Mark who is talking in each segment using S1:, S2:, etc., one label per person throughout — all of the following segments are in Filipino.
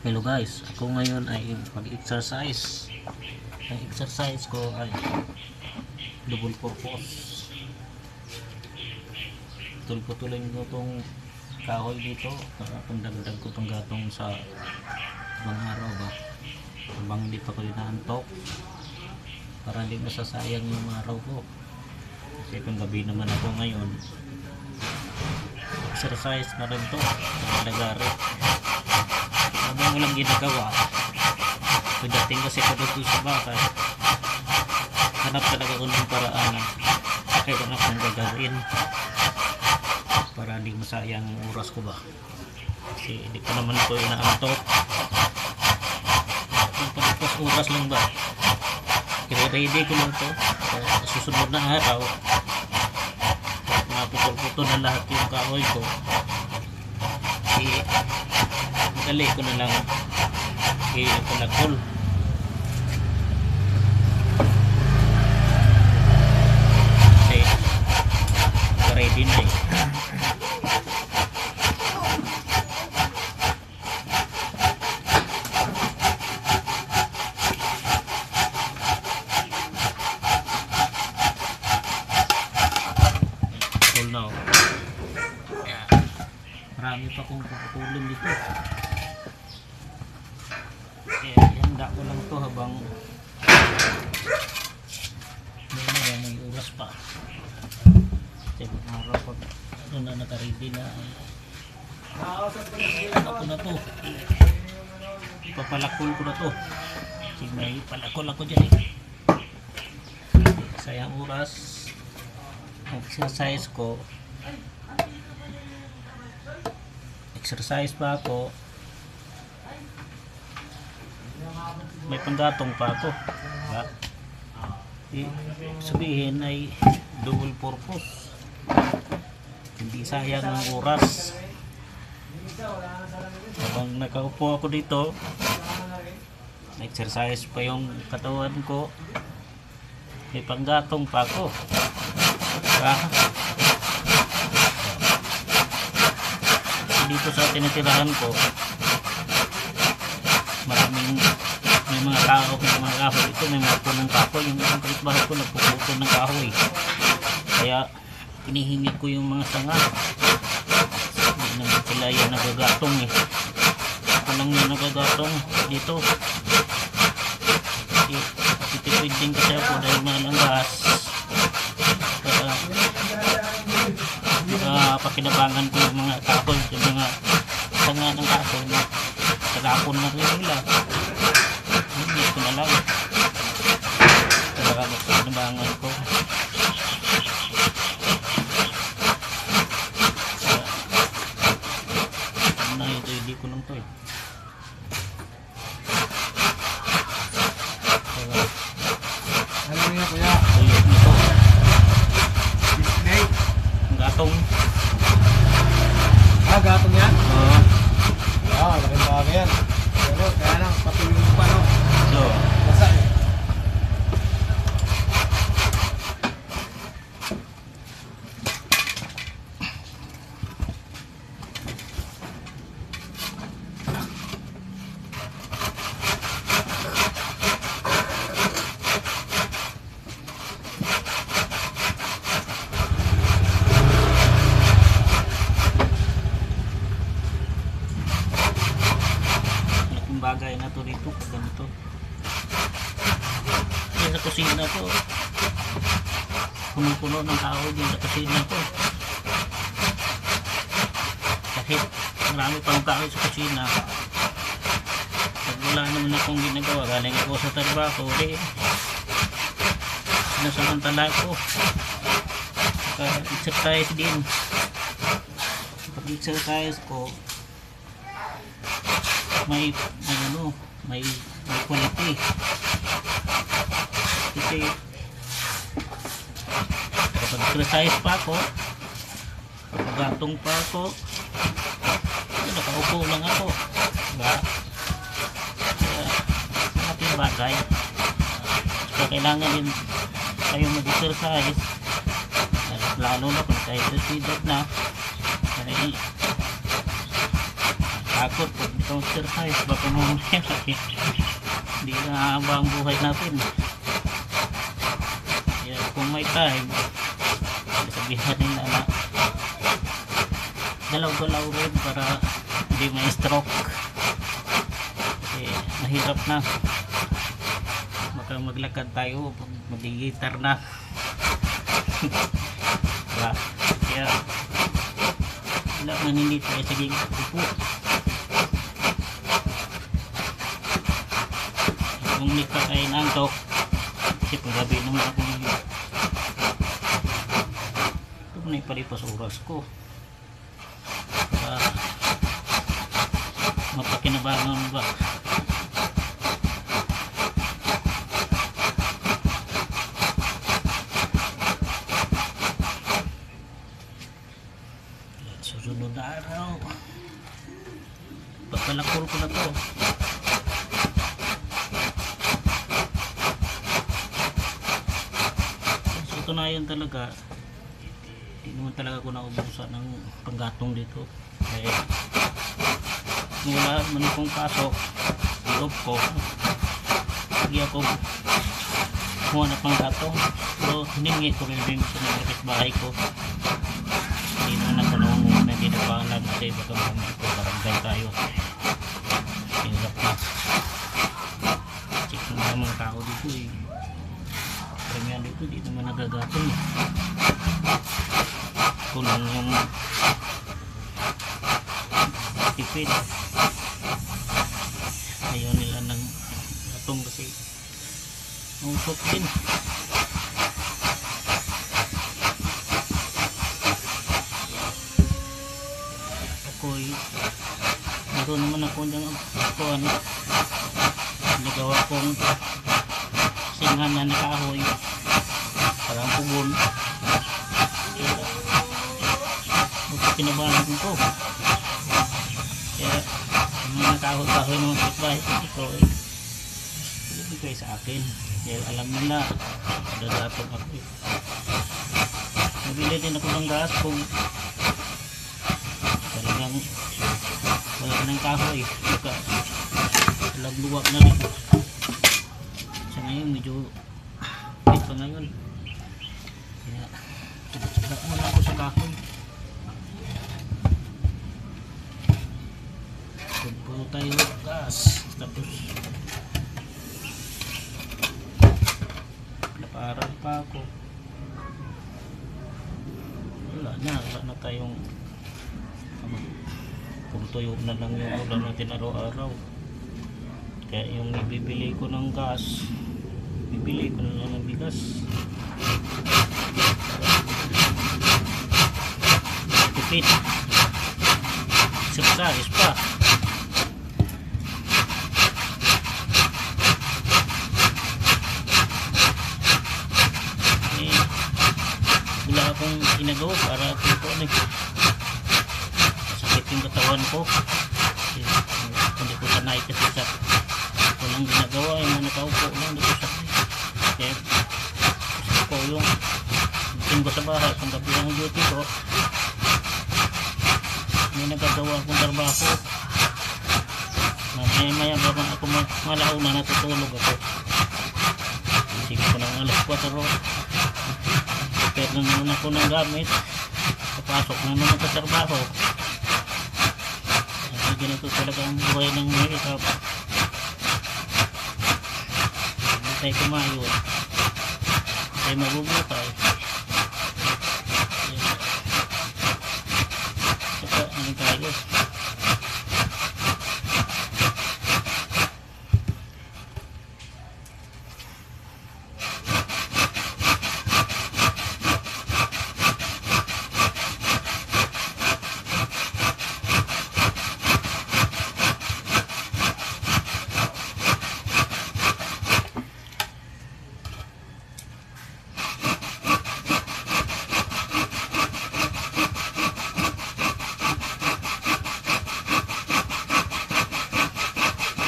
S1: Hello guys, ako ngayon ay mag-exercise. Ang exercise ko ay double purpose. Putol-putulin ko itong kahoy dito para pandagdag ko itong gatong sa ibang araw ba, habang hindi pa ko inaantok, para hindi masasayang yung araw ko. Kasi kung gabi naman ako ngayon, exercise na rin to, nagagari habang walang ginagawa. Pagdating kasi ko dito sa bahay, hanap talaga ko ng paraan kahit ano akong gagawin para hindi masayang ang oras ko ba, kasi hindi pa naman ako inaantok. Pagpapos oras lang ba, ready ko lang to sa susunod na araw. Mapupul-putol na lahat yung kahoy ko, dali ko na lang i-kulakul. Kasi ready na eh. Cool now. Yeah. Marami pa kong puputulin dito. Ihanda ko lang to habang may oras pa. Kasi araw pag ano na nakaready na, ano ko na to, ipapalakol ko na to. Kasi may palakol ako dyan eh. Sayang oras. Ang exercise ko, exercise pa ako, may panggatong pa ako, diba? Sabihin ay double purpose, hindi sayang ang oras. Habang nakaupo ako dito, exercise pa yung katawan ko, may panggatong pa ako, diba? Dito sa tinitirahan ko, maraming may mga kahoy, ito may mga punong kahoy. Yung isang kapitbahay ko nagpuputol ng kahoy, kaya hinihingit ko yung mga sanga. Hindi naman sila yung nagagatong eh, ako lang yung nagagatong dito. Titipid din kasi ako dahil mahal ang gas, kaya pakinabangan ko yung mga kahoy, yung mga sanga ng kahoy na talapon na rin nila. Hindi ko na lang talaga magpapinabangan ko. Ano na ito, hindi ko lang to eh.
S2: Ano nga kuya?
S1: Tuyot nito.
S2: Display?
S1: Ang gatong.
S2: Gatong yan?
S1: Oo.
S2: Laking bagay yan. Pero kaya lang, patulong pa no?
S1: So,
S2: Basa eh.
S1: bagay na to dito pag ganito. Sa kusina ko, punong-puno ng tao din sa kusina ko. Kahit marami pang tao sa kusina, pag wala naman akong ginagawa, galing ako sa trabaho, sinasamantala ko exercise din. Pag exercise ko, may quality. Kasi kapag exercise pa ako, kapag gatong pa ako, nakaupo lang ako, diba? Malaking bagay. So kailangan din kayong mag-exercise, lalo na kung tayo edad na, takot pag ito exercise baka mamaya hindi na haba ang buhay natin. Kaya kung may time sabihan nila na galaw-galaw rin para hindi may stroke kasi mahirap na. Baka maglakad tayo pag magigitar na. Diba? Kaya wala maninit tayo sa gigit upo. Kung hindi ka kayo nantok kasi paggabi naman ako ito na ipalipas oras ko para mapakinabangan ba. Susunod na araw pagkalakol ko na to. So ito na yan talaga, hindi naman talaga ako naubusan ng panggatong dito kaya wala man akong pasok loob ko, hindi ako kumuha na panggatong pero hiningi ko rin din sa mga kapitbahay ko. Hindi naman ako nung hindi nagpaalam kasi baka mamaya ko barangay tayo. Hirap na. Check na mga tao dito eh. Karamihan dito di naman nagagatong. Kulang yung tipid. Ayaw nila ng gatong kasi mausok din. Meron naman ako dyan ako nagawa kong singan na nakahoy parang pugon pinabahan ko kaya mga nakahoy-kahoy ng mga kapitbahay ito ibigay sa akin dahil alam nila dadatog ako nabili din ako ng gas kung talagang wala ka ng kahoy baka lagluwag na rin sa ngayon medyo wait pa ngayon kaya sugat muna ako sa kahoy. Puro tayo gas tapos naparal pa ako wala na tayong kung tuyo na lang yung ulam natin araw-araw kaya yung ibibili ko ng gas bibili ko na lang ng bigas tipid exercise pa wala akong ginagawa para ito sakit yung katawan ko hindi ko sanay kasi sa walang ginagawa yung mga nakaupo lang dito sa kaya gusto ko yung tingin ko sa bahay kung gabi ang duty ko may nagagawa akong trabaho maya habang ako malaw na natutulog ako isip ko ng alas 4 prepare na naman ako ng gamit papasok na naman sa trabaho. Ganito talaga ang buhay ng mahirap. Hindi tayo kumayo. Hindi tayo mabubutay. Saka ano tayo?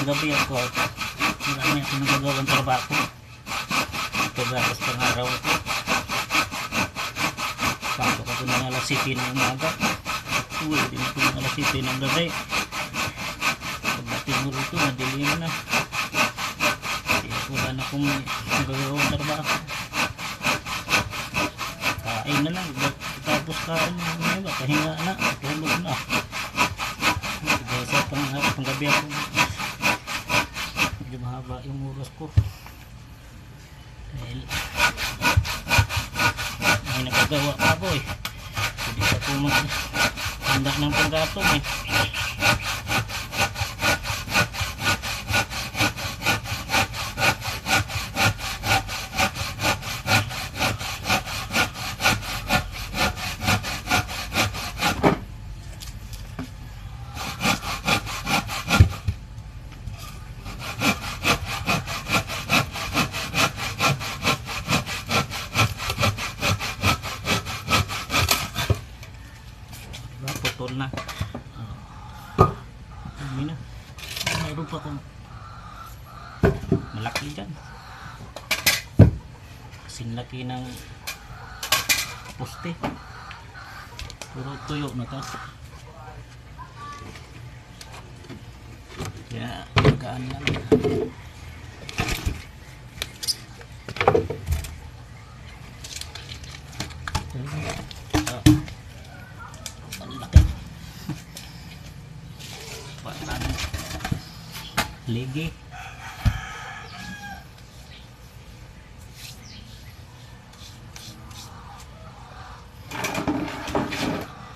S1: Gabi ako marami ako nagagawang trabaho pagkakas pang araw ako pasok ako ng alas 7 ng umaga uwi din ako ng alas 7 ng gabi siguro ito, madilim na. Kaya wala na kung magagawang trabaho. Kain na lang, tapos kain na, pahinga na, tulog na. Dahil sa panggabi ako, medyo mahaba yung oras ko. Dahil may nagagawa pa ako eh. Hindi pa po handa ng panggatong eh. Putol na. Hindi na. Mayroon pa kung malaki dyan. Kasing laki ng poste. Puro tuyo na to. Kaya magaan lang. Ligi.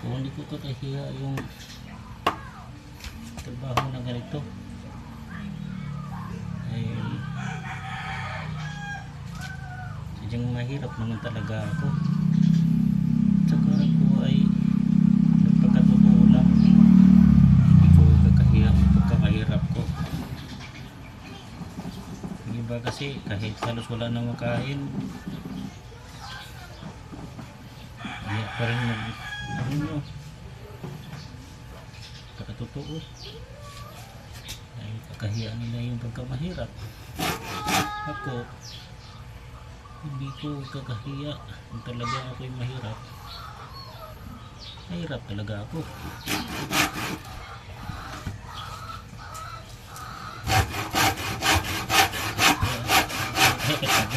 S1: Kung hindi ko kakahiya yung trabaho na ganito ay sadyang mahirap naman talaga ako. Tsaka ako ay nagpagkatotoo lang, hindi ko kakahiya pagkamahirap ko. Iba kasi kahit halos wala nang makain, kaya pa rin ano, kakatotoo ay kakahiya nila yung pagkamahirap. Ako hindi ko kakahiya kung talaga ako'y mahirap. Mahirap talaga ako.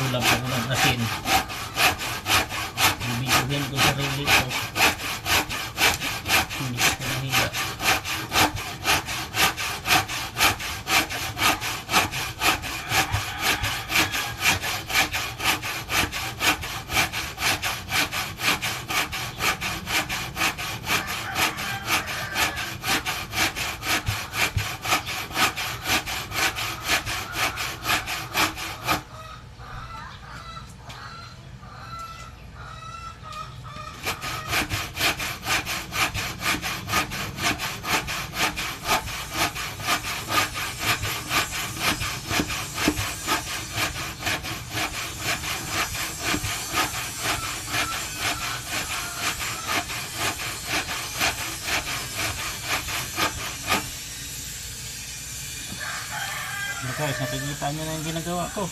S1: Ulam pa ulam asin. Bibigyan ko sa sarili ko. Hindi ko nahiya. Guys, nakikita nyo na yung ginagawa ko.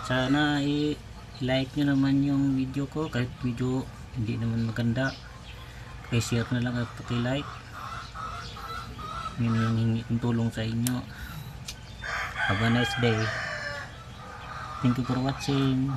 S1: Sana i-like nyo naman yung video ko kahit video hindi naman maganda. Share na lang at paki-like. Yun yung hingi kong tulong sa inyo. Have a nice day. Thank you for watching.